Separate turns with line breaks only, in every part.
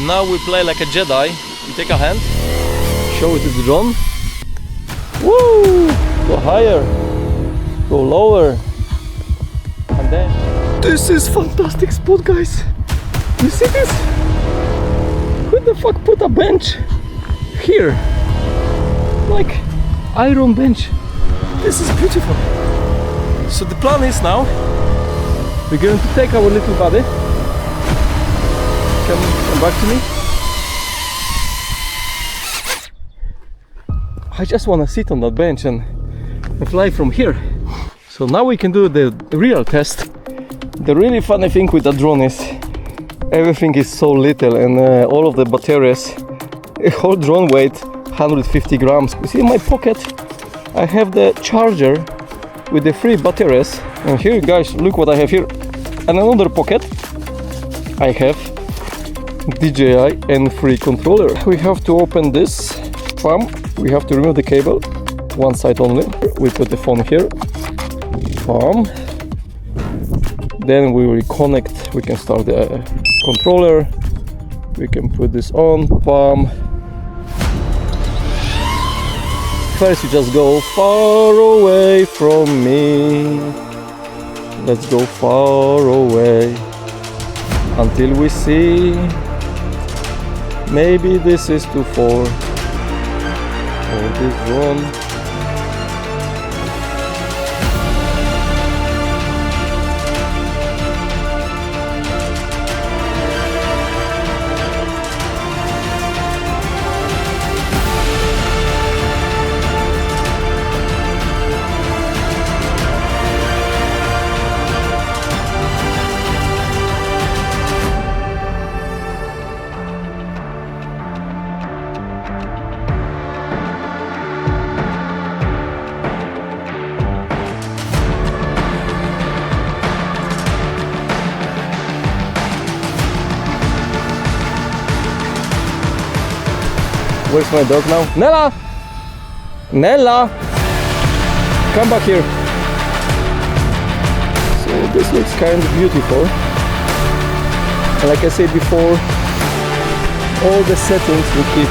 And now we play like a Jedi. You take a hand, show it to the drone. Woo! Go higher, go lower, and then... This is fantastic spot, guys. You see this? Who the fuck put a bench here? Like iron bench. This is beautiful. So the plan is now we're going to take our little buddy. Come back to me. I just want to sit on that bench and fly from here. So now we can do the real test. The really funny thing with the drone is everything is so little, and all of the batteries, the whole drone weight 150 grams. You see in my pocket I have the charger with the 3 batteries, and here guys, look what I have here. And another pocket I have DJI N3 controller. We have to open this farm. We have to remove the cable, one side only. We put the phone here, farm. Then we will connect. We can start the controller. We can put this on, palm. First you just go far away from me. Let's go far away until we see. Maybe this is too far. Hold this drone. Where's my dog now? Nella! Nella! Come back here. So this looks kind of beautiful. And like I said before, all the settings we keep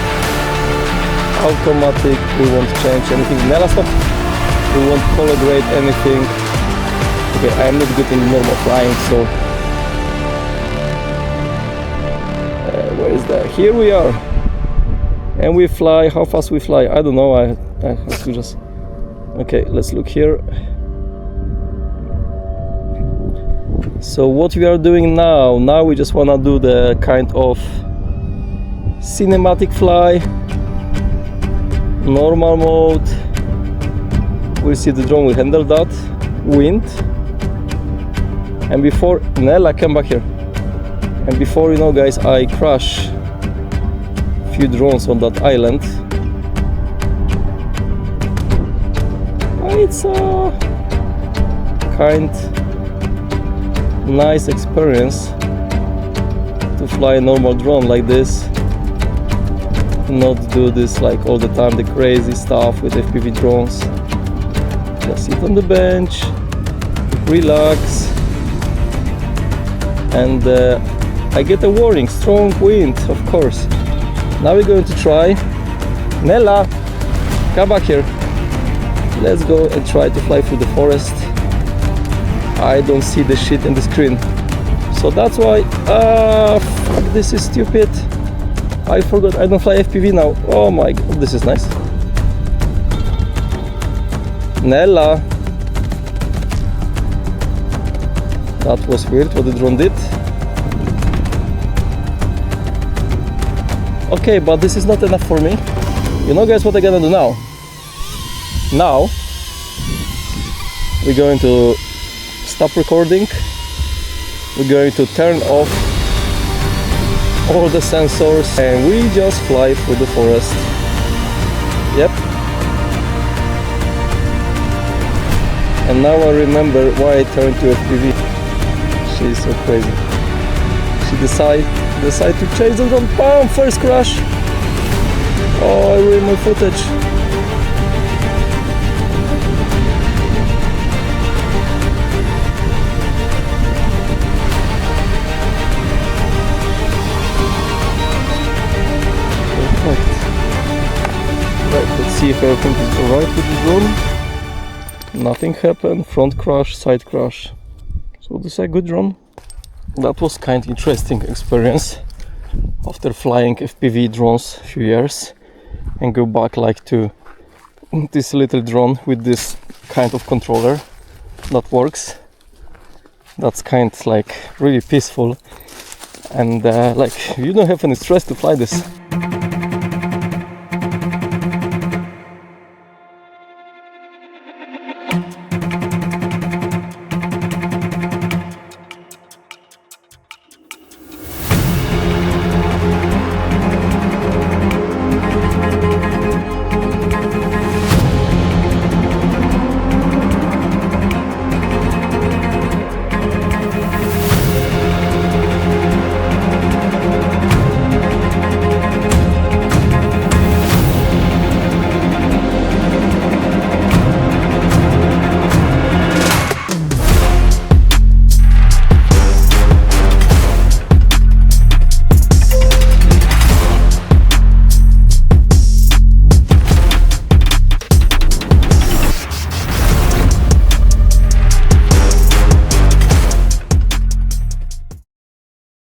automatic. We won't change anything. Nella, stop! We won't color grade anything. Okay, I'm not good in normal flying, so... where is that? Here we are. And we fly. How fast we fly? I don't know. I have to just... Okay, let's look here. So what we are doing now? Now we just want to do the kind of cinematic fly, normal mode. We'll see the drone will handle that. Wind. And before... Nella, come back here. And before, you know, guys, I crash few drones on that island. It's a kind nice experience to fly a normal drone like this, not do this like all the time, the crazy stuff with FPV drones. Just sit on the bench, relax, and I get a warning, strong wind, of course. Now we're going to try. Nella, come back here. Let's go and try to fly through the forest. I don't see the shit in the screen, so that's why. Fuck, this is stupid. I forgot I don't fly FPV now. Oh my god, this is nice. Nella, that was weird what the drone did. Okay, but this is not enough for me. You know, guys, what I'm gonna do now? Now we're going to stop recording. We're going to turn off all the sensors and we just fly through the forest. Yep. And now I remember why I turned to FPV. She's so crazy. She decide to chase the drone. Bam! First crash. Oh, I ruined my footage. see if everything is alright with the drone. Nothing happened, front crash, side crash. So this is a good drone. That was kind of interesting experience after flying FPV drones a few years and go back like to this little drone with this kind of controller that works. That's kind of like really peaceful, and like you don't have any stress to fly this.